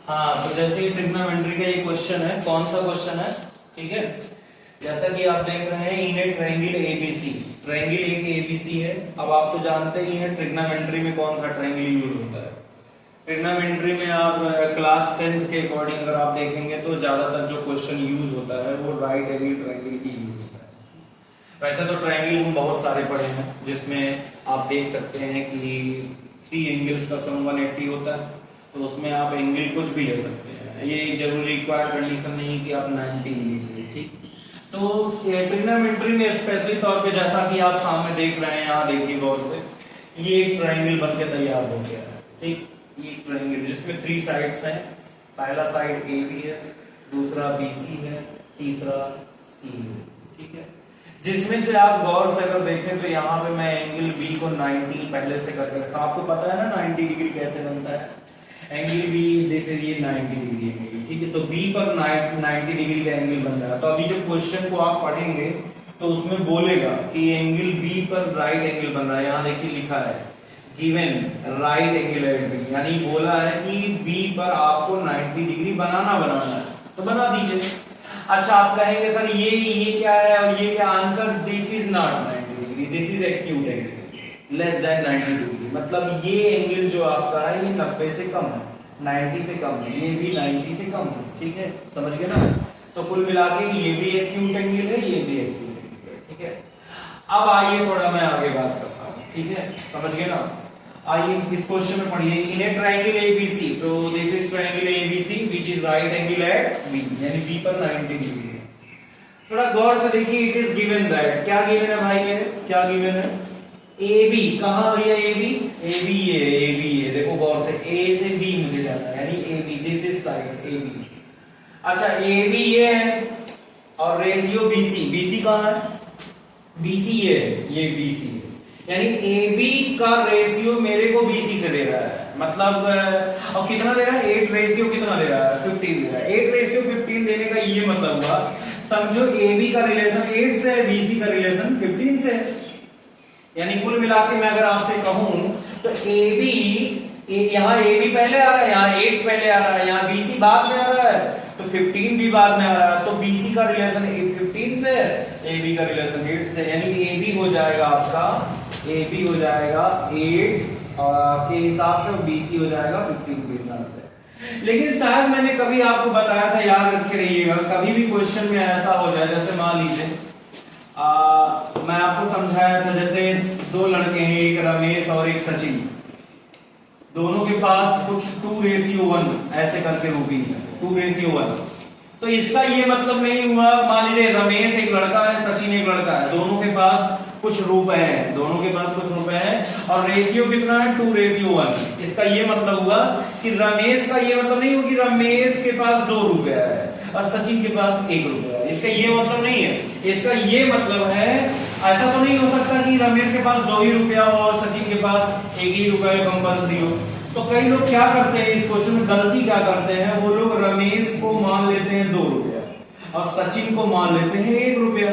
हाँ, तो जैसे कि ट्रिग्नोमेट्री का ये क्वेश्चन है, कौन सा क्वेश्चन है, ठीक है। जैसा कि आप देख रहे हैं इन ए ट्रायंगल एबीसी, ट्रायंगल एक एबीसी है। अब आप तो जानते ही हैं ट्रिग्नोमेट्री में कौन सा ट्रायंगल यूज होता है। ट्रिग्नोमेट्री में आप क्लास 10th के अकॉर्डिंग अगर आप देखेंगे तो ज्यादातर जो क्वेश्चन यूज होता है वो राइट एंगल ट्रायंगल ही यूज होता है। वैसे तो ट्रायंगल हम बहुत सारे पढ़े हैं, जिसमें आप देख सकते हैं कि 3 एंगल्स का सम 180 होता है, तो उसमें आप एंगल कुछ भी ले सकते हैं। ये जरूरी रिक्वायर्ड कंडीशन नहीं कि आप 90 लीजिए, ठीक। तो ट्रिग्नोमेट्री में स्पेशली तौर पे जैसा कि आप सामने देख रहे हैं, यहाँ देखिए गौर से, ये एक ट्रायंगल बनके तैयार हो गया है, ठीक। ये ट्रायंगल जिसमें 3 साइड्स हैं, पहला साइड ए बी है, दूसरा BC है, तीसरा C है, ठीक है। जिसमें से आप गौर से अगर देखें तो यहाँ पे मैं एंगल B को 90 पहले से करके रखा। आपको पता है ना 90 डिग्री कैसे बनता है। एंगल B जैसे ये 90 डिग्री एंगल, ठीक है। तो B पर 90 डिग्री का एंगल बन रहा है। तो अभी जब क्वेश्चन को आप पढ़ेंगे तो उसमें बोलेगा कि एंगल B पर राइट एंगल बन रहा है। यहाँ देखिए लिखा है given right angle at B, यानी बोला है कि B पर आपको 90 डिग्री बनाना है, तो बना दीजिए। अच्छा, आप कहेंगे सर ये क्या है और ये क्या answer, this is not 90 degree, this is acute angle less than 90 degree. मतलब ये एंगल जो आपका है ये 90 से कम है, 90 से कम है, ये भी 90 से कम है, ठीक है। समझ गए ना। तो कुल मिला के ये भी एक्यूट एंगल है, ये भी एक्यूट एंगल है, ठीक है। अब आइए थोड़ा मैं आगे बात करता हूँ, ठीक है। समझ गए ना। आइए इस क्वेश्चन में पढ़िए इन ए ट्रायंगल एबीसी, तो this is triangle ABC which is right angle at B, यानी बी पर 90 डिग्री है। थोड़ा गौर से देखिए, इट इज गिवन दैट, क्या गिवन है भाई, ये क्या गिवन है, ए बी। कहां भैया ए बी, ए बी है, देखो गौर से, ए से बी मुझे जाना है, यानी A B, this is side A B. अच्छा, ए बी ये है और रेशियो बीसी, बीसी कहां है, बीसी ये है, ये बीसी है, यानी ए बी का रेशियो मेरे को बीसी से दे रहा है। मतलब और कितना दे रहा है, 8 रेशियो कितना दे रहा है, 15 दे रहा है। 8 रेशियो 15 देने का ये मतलब हुआ, समझो ए बी का रिलेशन 8 से है, बीसी का रिलेशन 15 से है। यानी कुल मिला के मैं अगर आपसे कहूं तो ए बी, यहाँ ए बी पहले आ रहा है, यहाँ 8 पहले आ रहा है, यहाँ बीसी बाद में आ रहा है, तो 15 भी बाद में आ रहा है। तो बीसी का रिलेशन 15 से, ए बी का रिलेशन 8 से, यानी ए बी हो जाएगा आपका, ए बी हो जाएगा 8 के हिसाब से, बीसी हो जाएगा 15 के हिसाब से। लेकिन शायद मैंने कभी आपको बताया था, याद रखे रहिएगा, कभी भी क्वेश्चन में ऐसा हो जाए, जैसे मान लीजिए मैं आपको समझाया था, जैसे 2 लड़के हैं, एक रमेश और एक सचिन, दोनों के पास कुछ 2:1 ऐसे करके रुपीस है, 2:1। तो इसका ये मतलब नहीं हुआ, मान लीजिए रमेश एक लड़का है, सचिन एक लड़का है, दोनों के पास कुछ रुपए हैं, दोनों के पास कुछ रुपए हैं और रेशियो कितना है, 2:1। इसका ये मतलब हुआ कि रमेश का ये मतलब नहीं हुआ कि रमेश के पास 2 रुपया है और सचिन के पास 1 रुपया है। इसका ये मतलब नहीं है। इसका ये मतलब है, ऐसा तो नहीं हो सकता कि रमेश के पास 2 ही रुपया हो और सचिन के पास 1 ही रुपया कंपल्सरी हो। तो कई लोग क्या करते हैं इस क्वेश्चन में, गलती क्या करते हैं, वो लोग रमेश को मान लेते हैं 2 रुपया और सचिन को मान लेते हैं 1 रुपया,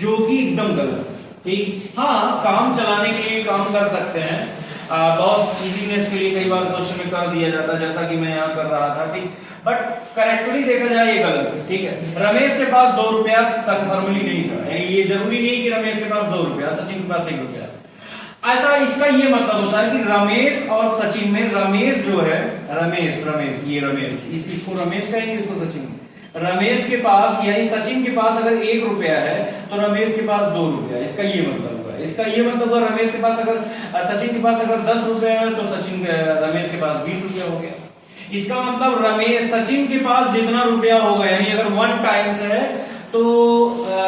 जो कि एकदम गलत। ठीक, हाँ, काम चलाने के लिए काम कर सकते हैं, बहुत इजीनेस के लिए कई बार क्वेश्चन में कर दिया जाता है, जैसा कि मैं यहाँ कर रहा था, ठीक। बट करेक्टली देखा जाए ये गलत है, ठीक है। रमेश के पास 2 रुपया कन्फर्मली नहीं था, यानी ये जरूरी नहीं कि रमेश के पास 2 रुपया, सचिन के पास 1 रुपया। ऐसा इसका ये मतलब होता है कि रमेश और सचिन में, रमेश जो है, रमेश ये रमेश, इसको रमेश कहेंगे, इसको सचिन। रमेश के पास यानी सचिन के पास अगर 1 रुपया है तो रमेश के पास 2 रुपया, इसका ये मतलब हुआ। इसका ये मतलब हुआ, रमेश के पास अगर, सचिन के पास अगर 10 रुपया है तो रमेश के पास 20 रुपया हो गया। इसका मतलब रमेश, सचिन के पास जितना रुपया होगा, यानी अगर 1 टाइम्स है तो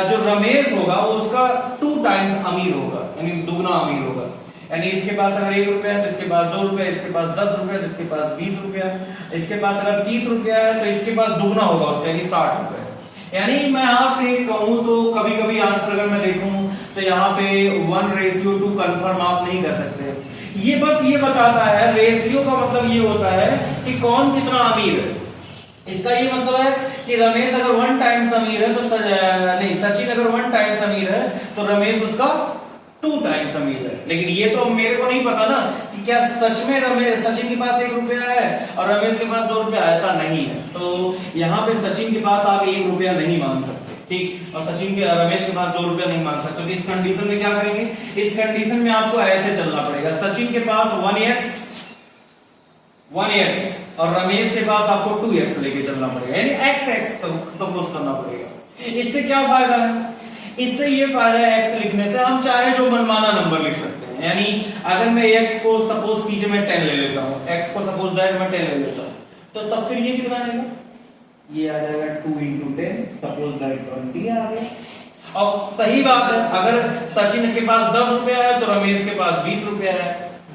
जो रमेश होगा वो उसका 2 टाइम्स अमीर होगा, यानी दुगना अमीर होगा। यानी इसके पास अगर 1 रुपया है तो इसके पास 2 रुपया, इसके पास 10 रुपया तो इसके पास 20 रुपया, इसके पास अगर 30 रुपया है तो इसके पास दुगना होगा उसका, यानी 60 रुपया। यानी मैं आपसे कहूं तो कभी कभी आंसर अगर मैं देखूं तो यहाँ पे 1:2 कंफर्म आप नहीं कर सकते। ये बस ये बताता है, रेशियो का मतलब ये होता है कि कौन कितना अमीर है। इसका ये मतलब है कि रमेश अगर 1 टाइम्स अमीर है तो नहीं, सचिन अगर 1 टाइम्स अमीर है तो रमेश उसका 2 टाइम्स अमीर है। लेकिन ये तो मेरे को नहीं पता ना कि क्या सच में रमेश सचिन के पास 1 रुपया है और रमेश के पास 2 रुपया? ऐसा नहीं है। तो यहाँ पे सचिन के पास आप 1 रुपया नहीं मान सकते, ठीक, और रमेश के पास 2 रुपया नहीं मान सकते। तो इस कंडीशन में क्या करेंगे, इस कंडीशन में आपको ऐसे चलना पड़ेगा, सचिन के पास 1x और रमेश के पास आपको 2x लेके चलना पड़ेगा, यानी x सपोज करना पड़ेगा। इससे क्या फायदा है, इससे ये फायदा है x लिखने से हम चाहे जो मनमाना नंबर लिख सकते हैं। यानी अगर मैं x को सपोज कीजिए मैं 10 ले लेता हूं, x को सपोज दैट मैं 10 ले लेता हूं, तो तब फिर ये कितना आएगा, ये आ जाएगा 2 into 10 सपोज दैट 20 आ गया। और सही बात है, अगर सचिन के पास 10 रुपया है तो रमेश के पास 20 रुपया है,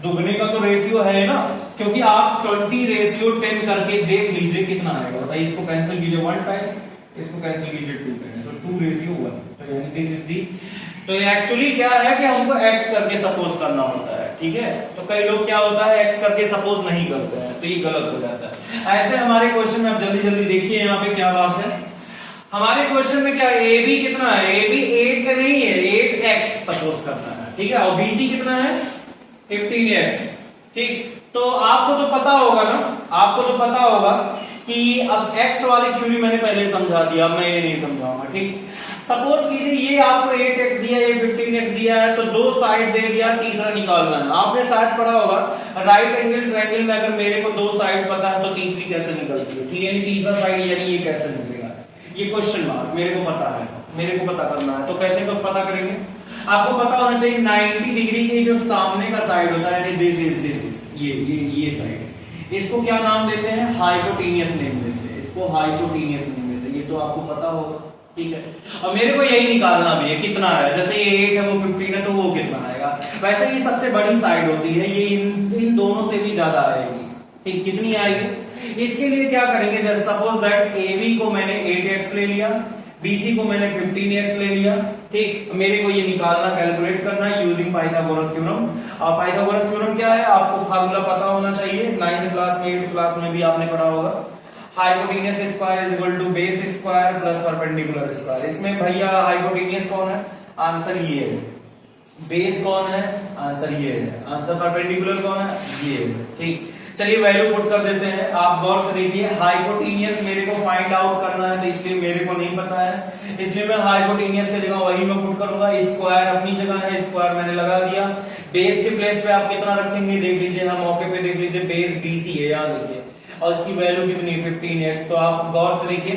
दुगने का तो रेशियो है ना, क्योंकि आप 20:10 करके देख लीजिए कितना आएगा। बताइए, इसको कैंसिल कीजिए 1 टाइम्स, इसको कैंसिल कीजिए 2 टाइम्स, तो 2:1, तो यानी दिस इज दी। तो एक्चुअली क्या है कि हमको x करके सपोज करना होता है, ठीक है। तो कई लोग क्या होता है x करके सपोज नहीं करते हैं, तो ये गलत हो जाता है। ऐसे हमारे क्वेश्चन में आप जल्दी जल्दी देखिए यहाँ पे क्या बात है। हमारे क्वेश्चन में क्या ए बी कितना है, ए बी 8 का नहीं है, 8x सपोज करना है, ठीक है, और बी सी कितना है 15x, ठीक। तो आपको तो पता होगा ना, आपको तो पता होगा कि अब x वाली थ्योरी मैंने पहले समझा दिया, मैं ये नहीं समझाऊंगा, ठीक। सपोज कीजिए ये आपको 8x दिया, ये 15x दिया है, तो 2 साइड दे दिया, तीसरा निकालना है। आपने शायद पढ़ा होगा राइट एंगल ट्रायंगल में अगर मेरे को 2 साइड पता है तो तीसरी कैसे निकलती है, ठीक है, यानी तीसरा साइड यानी ये कैसे निकलेगा, ये क्वेश्चन मार्क मेरे को पता है, मेरे को पता करना है। तो कैसे को पता करेंगे, आपको पता होना चाहिए 90 डिग्री के जो सामने का साइड होता है, दिस इज ये साइड, इसको क्या नाम देते हैं, हाइपोटेनियस नेम देते हैं, इसको हाइपोटेनियस नेम देते हैं, ये तो आपको पता होगा, ठीक है। और मेरे को यही निकालना भी है कितना है, जैसे ये 8 है वो 15 है, तो वो कितना आएगा। वैसे ये सबसे बड़ी साइड होती है, ये इन दोनों से भी ज्यादा आएगी, ठीक, कितनी आएगी। इसके लिए क्या करेंगे, जैसे सपोज दैट AB को मैंने 8x ले लिया, BC को मैंने 15x ले लिया, ठीक। मेरे को ये निकालना, कैलकुलेट करना है यूजिंग पाइथागोरस थ्योरम। और पाइथागोरस थ्योरम क्या है, आपको फार्मूला पता होना चाहिए, 9th क्लास में 8th क्लास में भी आपने पढ़ा होगा, hypotenuse square is equal to base square plus perpendicular square. इसमें भैया हाइपोटेनियस कौन है, आंसर ये है, बेस कौन है, आंसर ये है, आंसर परपेंडिकुलर कौन है, ये है, ठीक। चलिए वैल्यू पुट कर देते हैं, आप गौर से देखिए, हाइपोटेनियस मेरे को फाइंड आउट करना है, तो इसलिए मेरे को नहीं पता है, इसलिए मैं हाइपोटेनियस की जगह वही मैं पुट करूंगा, स्क्वायर अपनी जगह है, स्क्वायर मैंने लगा दिया। बेस के प्लेस पे आप कितना रखेंगे देख लीजिए, हम मौके पे देख लीजिए, बेस BC है, यहाँ देखिए, और इसकी वैल्यू कितनी 15x। तो आप गौर से देखिए,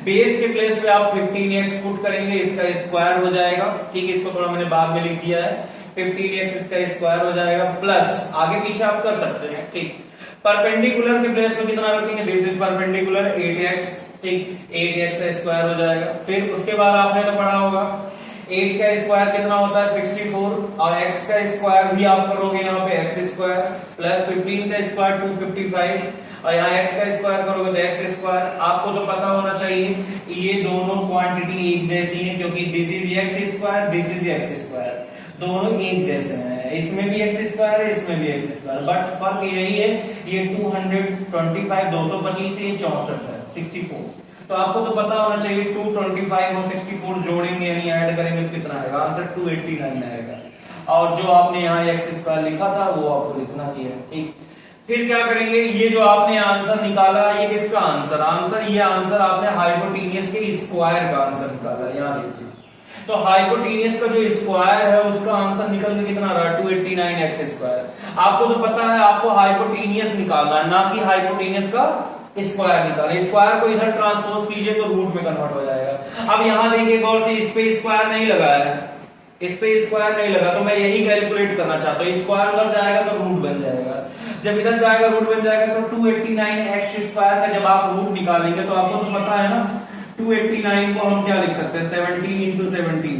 बेस के प्लेस पे आप 15x पुट करेंगे, इसका स्क्वायर हो जाएगा, ठीक है, इसको थोड़ा मैंने बाद में लिख दिया है, 15x इसका स्क्वायर हो जाएगा, प्लस आगे पीछे आप कर सकते हैं, ठीक। परपेंडिकुलर के प्लेस में कितना रखेंगे, दिस इज परपेंडिकुलर 8x, ठीक, 8x का स्क्वायर हो जाएगा। फिर उसके बाद आपने तो पढ़ा होगा 8 का स्क्वायर कितना होता है 64, और x का स्क्वायर भी आप करोगे यहाँ पे x स्क्वायर, प्लस 15 का स्क्वायर 255, और यहाँ x का स्क्वायर करोगे तो x स्क्वायर। आपको तो पता होना चाहिए ये दोनों क्वांटिटी एक जैसी है, क्योंकि this is x square, this is x square, दोनों एक जैसे हैं, इसमें भी x स्क्वायर है, इसमें भी x स्क्वायर, बट फर्क यही है, ये 225 225 से 64 है 64। तो आपको तो पता होना चाहिए 225 और 64 जोड़ेंगे यानी ऐड करेंगे तो कितना आएगा, आंसर 289 आएगा। और जो आपने यहाँ x स्क्वायर लिखा था वो आपको लिखना ही है, ठीक। फिर क्या करेंगे, ये जो आपने आंसर निकाला ये किसका आंसर, ये आंसर आपने हाइपोटेनियस के स्क्वायर का आंसर निकाला, यहाँ देखिए। तो हाइपोटेनियस का जो स्क्वायर है उसका आंसर निकल के कितना रहा 289x स्क्वायर। आपको तो पता है आपको हाइपोटेनियस निकालना है, ना कि हाइपोटेनियस का स्क्वायर निकाले। स्क्वायर को इधर ट्रांसपोज कीजिए तो रूट में कन्वर्ट हो जाएगा। अब यहाँ देखिए गौर से, इस पे स्क्वायर नहीं लगा है, इस पे स्क्वायर नहीं लगा, तो मैं यही कैलकुलेट करना चाहता हूँ, स्क्वायर उधर जाएगा तो रूट बन जाएगा, जब इधर जाएगा रूट बन जाएगा, तो 289x स्क्वायर का जब आप रूट निकालेंगे तो आपको तो पता है ना 289 को हम क्या लिख सकते हैं 17 into 17।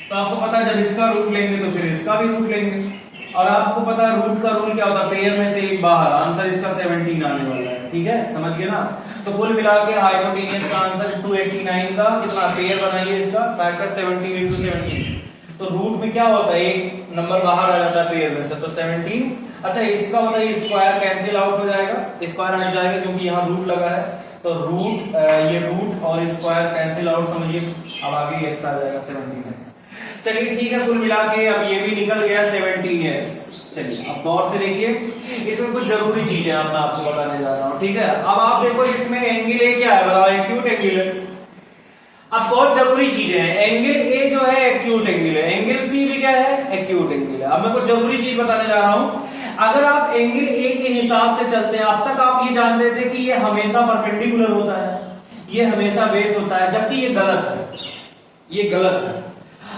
तो आपको पता है जब इसका रूट लेंगे तो फिर इसका भी रूट लेंगे, और आपको पता है रूट का रूल क्या होता है, पेयर में से एक बाहर, आंसर इसका 17 आने वाला है, ठीक है, समझ गए ना। तो कुल मिला के हाइपोटेनियस का आंसर 289 का कितना, पेयर बनाइए इसका, फैक्टर 17 into 17। तो रूट में क्या होता है, एक नंबर बाहर आ जाता है पेयर में से, तो 17। अच्छा इसका होता है स्क्वायर कैंसिल आउट हो जाएगा, स्क्वायर हट जाएगा क्योंकि यहाँ रूट लगा है, तो रूट ये रूट और स्क्वायर कैंसिल आउट, समझिए अब आगे x आ जाएगा 17x। चलिए ठीक है, कुल मिला के अब ये भी निकल गया 17x। चलिए अब गौर से देखिए, इसमें कुछ जरूरी चीजें मैं आपको बताने जा रहा हूं, ठीक है। अब आप देखो इसमें एंगल ए क्या है, बताओ एक्यूट एंगल है। अब बहुत जरूरी चीजें हैं, एंगल ए जो है एक्यूट एंगल है, एंगल सी भी क्या है, एक्यूट एंगल है। अब मैं कुछ जरूरी चीज बताने जा रहा हूं। अगर आप एंगल ए के हिसाब से चलते हैं, अब तक आप ये जानते थे कि ये हमेशा परपेंडिकुलर होता है, ये हमेशा बेस होता है, जबकि ये गलत है, ये गलत है।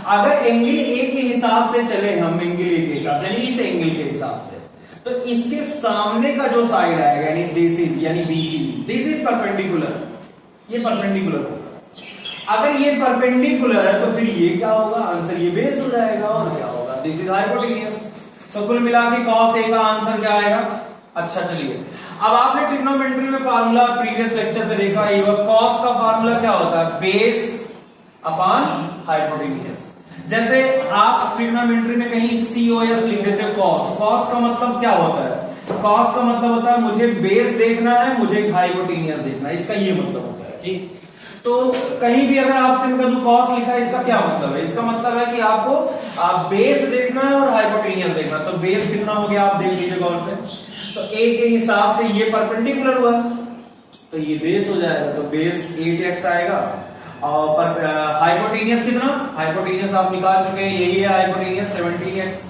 अगर एंगल ए के हिसाब से चले हम, एंगल ए के हिसाब से, यानी इस एंगल के हिसाब से, तो इसके सामने का जो साइड आएगा यानी दिस इज, यानी बीसी, दिस इज परपेंडिकुलर, ये परपेंडिकुलर होगा। अगर ये परपेंडिकुलर है तो फिर ये क्या होगा, आंसर ये बेस हो जाएगा, और क्या होगा, दिस इज हाइपोटेन्यूज। तो कुल मिला के cos A का आंसर क्या आएगा। अच्छा चलिए, अब आपने ट्रिग्नोमेट्री में फार्मूला प्रीवियस लेक्चर में देखा ही होगा, cos का फार्मूला क्या होता है, बेस अपॉन हाइपोटेन्यूज। जैसे आप ट्रिग्नोमेट्री में कहीं COS लिख देते हो cos, cos का मतलब क्या होता है, cos का मतलब होता है मुझे बेस देखना है, मुझे हाइपोटेन्यूज देखना है, इसका ये मतलब होता है, ठीक। तो कहीं भी अगर आपसे मैं कहूं cos लिखा है, इसका क्या मतलब है, इसका मतलब है कि आपको बेस देखना है और हाइपोटेन्यूज देखना है। तो बेस कितना हो गया आप देख लीजिए गौर से, तो A के हिसाब से ये परपेंडिकुलर हुआ तो ये बेस हो जाएगा, तो बेस 8x आएगा। और हाइपोटेन्यूज कितना, हाइपोटेन्यूज आप निकाल चुके हैं, यही है हाइपोटेन्यूज 17x।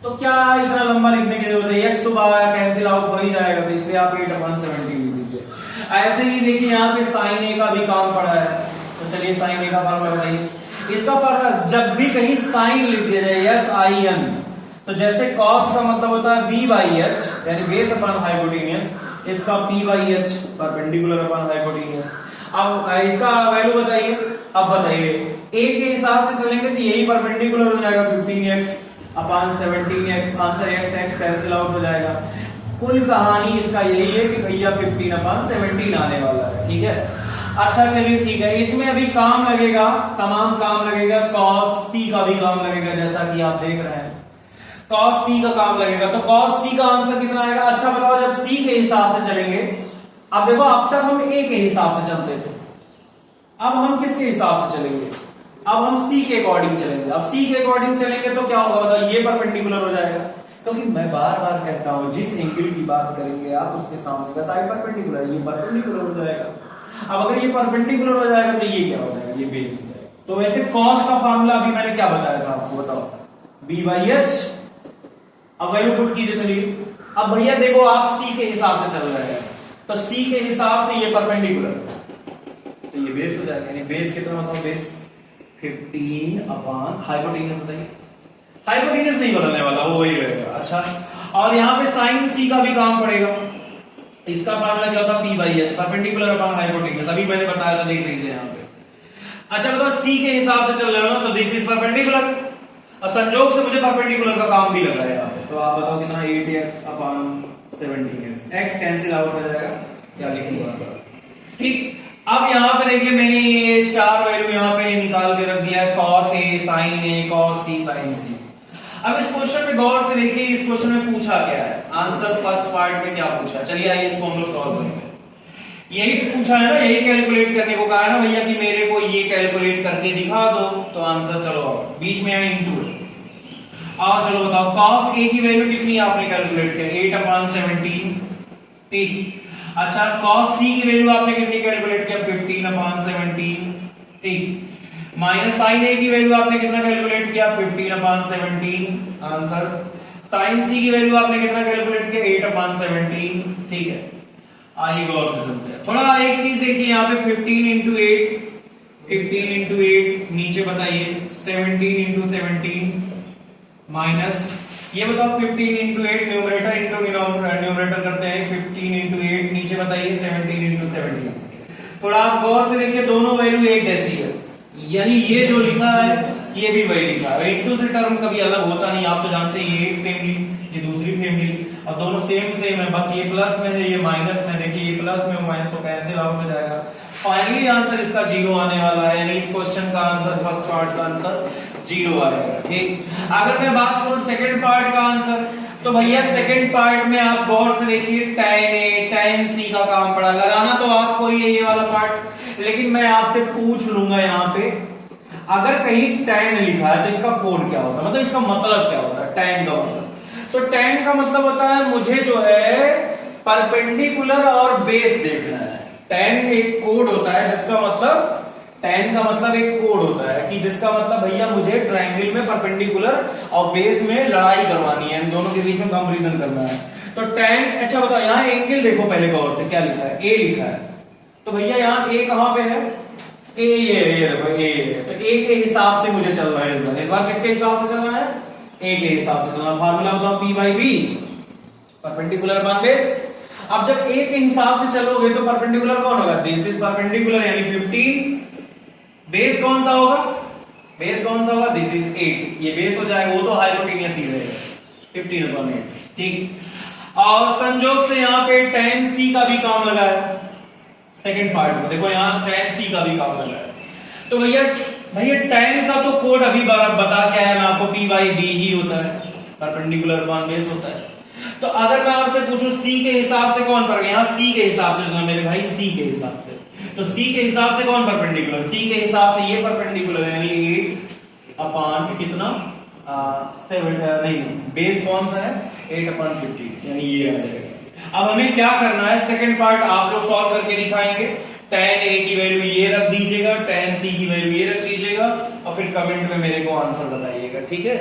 तो क्या इतना लंबा लिखने की जरूरत है, x तो कैंसिल आउट हो ही जाएगा, तो इसलिए आप 8/17 लिख दीजिए। ऐसे ही देखिए यहाँ पे sin A का भी काम पड़ा है, तो चलिए sin A का फॉर्मूला बताइए। इसका फॉर्मूला जब भी कहीं sin लिख दिया जाए sin, तो जैसे cos का मतलब होता है b/h यानी बेस अपॉन हाइपोटेन्यूज, इसका p/h परपेंडिकुलर अपॉन हाइपोटेन्यूज। अब इसका वैल्यू बताइए। अब बताइए a के हिसाब से चलेंगे तो यही परपेंडिकुलर हो जाएगा 15x upon 17x, answer x cancel out हो जाएगा। कुल कहानी इसका यही है कि भैया 15/17 आने वाला है, ठीक है। अच्छा चलिए ठीक है, इसमें अभी काम लगेगा, तमाम काम लगेगा, cos C का भी काम लगेगा, जैसा कि आप देख रहे हैं cos C का काम लगेगा। तो cos C का आंसर कितना आएगा, अच्छा बताओ, जब C के हिसाब से चलेंगे, अब देखो अब तक हम A के हिसाब से चलते थे, अब हम किसके हिसाब से चलेंगे, अब हम C के अकॉर्डिंग चलेंगे। अब C के अकॉर्डिंग चलेंगे तो क्या होगा बताओ, ये परपेंडिकुलर हो जाएगा, क्योंकि मैं बार बार कहता हूं जिस एंगल की बात करेंगे आप उसके सामने का साइड परपेंडिकुलर, ये परपेंडिकुलर हो जाएगा। अब अगर ये परपेंडिकुलर हो जाएगा तो ये क्या हो जाएगा, ये बेस हो जाएगा। तो वैसे cos का फार्मूला अभी मैंने क्या बताया था आपको, बताओ, b/h। अब वैल्यू पुट कीजिए। चलिए अब भैया देखो आप C के हिसाब से चल रहे हैं, तो C के हिसाब से ये परपेंडिकुलर, तो ये बेस हो जाएगा, यानी बेस कितना होता है, बेस 15 अपॉन हाइपोटेन्यूज। बताइए हाइपोटेन्यूज नहीं बदलने वाला, वो वही रहेगा। अच्छा, और यहाँ पे sin C का भी काम पड़ेगा, इसका फार्मूला क्या होता है, p/h परपेंडिकुलर अपॉन हाइपोटेन्यूज, अभी मैंने बताया था, देख लीजिए यहाँ पे। अच्छा बताओ C के हिसाब से चल रहे हो ना, तो दिस इज परपेंडिकुलर, और संजोग से मुझे परपेंडिकुलर का काम भी लग रहा है यहाँ पे। तो आप बताओ कितना, 8x upon 17x, x cancel out हो जाएगा, क्या लिखूंगा, ठीक। अब यहाँ पे देखिए मैंने ये चार वैल्यू यहाँ पे निकाल के रख दिया है, cos A sin A cos C sin C। अब इस क्वेश्चन में गौर से देखिए, इस क्वेश्चन में पूछा क्या है, आंसर फर्स्ट पार्ट में क्या पूछा, चलिए आइए इसको हम लोग सॉल्व करेंगे। यही पूछा है ना, यही कैलकुलेट करने को कहा है ना भैया कि मेरे को ये कैलकुलेट करके दिखा दो, तो आंसर चलो बीच में आए इंटू, और चलो बताओ cos A की वैल्यू कितनी आपने कैलकुलेट किया, 8/17, ठीक। अच्छा cos C की वैल्यू आपने कितनी कैलकुलेट किया, 15/17, ठीक। माइनस sin A की वैल्यू आपने कितना कैलकुलेट किया, 15/17, आंसर। sin C की वैल्यू आपने कितना कैलकुलेट किया, 8/17, ठीक है। आइए गौर से सुनते हैं। थोड़ा एक चीज देखिए यहाँ पे 15 into 8 नीचे बताइए 17 into 17 माइनस ये बताओ 15 into 8 न्यूमरेटर इंटू न्यूमरेटर करते हैं 15 into 8 नीचे बताइए 17 into 17। थोड़ा आप गौर से देखिए दोनों वैल्यू एक जैसी है, यानी ये जो लिखा है ये भी वही लिखा है, इंटू से टर्म कभी अलग होता नहीं, आप तो जानते हैं, ये एक फैमिली ये दूसरी फैमिली, और दोनों सेम है, बस ये प्लस में है ये माइनस में, देखिए ये प्लस में माइनस तो कैंसिल आउट हो जाएगा। फाइनली आंसर इसका 0 आने वाला है, यानी इस क्वेश्चन का आंसर फर्स्ट पार्ट का आंसर 0 आएगा, ठीक। अगर मैं बात करूं सेकंड पार्ट का आंसर, तो भैया सेकंड पार्ट में आप गौर से देखिए tan A tan C का काम पड़ा, लगाना तो आपको ही है ये वाला पार्ट, लेकिन मैं आपसे पूछ लूंगा यहाँ पे अगर कहीं tan लिखा है तो इसका कोड क्या होता है, मतलब इसका मतलब क्या होता है tan का मतलब, तो tan का मतलब होता है मुझे जो है परपेंडिकुलर और बेस देखना है। tan एक कोड होता है जिसका मतलब, tan का मतलब एक कोड होता है कि जिसका मतलब भैया मुझे ट्रायंगल में परपेंडिकुलर और बेस में लड़ाई करवानी है, इन दोनों के बीच में कंपैरिजन करना है। तो tan, अच्छा बताओ यहाँ एंगल देखो पहले गौर से, क्या लिखा है, ए लिखा है। तो भैया यहाँ ए कहां पे है, ए ये देखो ए है। तो ए के हिसाब से मुझे चलना है इस बार किसके हिसाब से चलना है, ए के हिसाब से चलना। फार्मूला बताओ P by B, perpendicular upon base. अब जब ए के हिसाब से चलोगे तो परपेंडिकुलर कौन होगा, दिस इज परपेंडिकुलर यानी 15। बेस कौन सा होगा, बेस कौन सा होगा, दिस इज 8। ये बेस हो जाएगा, वो तो हाइपोटेन्यूस ही रहेगा 15 अपॉन 8, ठीक। और संयोग से यहाँ पे tan c का भी काम लगा है सेकंड पार्ट में, देखो यहाँ tan c का भी काम लगा है। तो भैया tan का तो कोड अभी बता क्या है मैं आपको, P बाई बी ही होता है, परपेंडिकुलर अपॉन बेस होता है। तो अगर मैं आपसे पूछूं c के हिसाब से कौन पर, यहाँ c के हिसाब से मेरे भाई, c के हिसाब से, तो c के हिसाब से कौन परपेंडिकुलर, c के हिसाब से ये परपेंडिकुलर यानी 8 अपॉन कितना 7, नहीं बेस कौन सा है 8 अपॉन 50 यानी ये आ जाएगा। अब हमें क्या करना है, सेकंड पार्ट आप लोग सॉल्व करके दिखाएंगे। tan a की वैल्यू ये रख दीजिएगा, tan c की वैल्यू ये रख दीजिएगा और फिर कमेंट में मेरे को आंसर बताइएगा, ठीक है।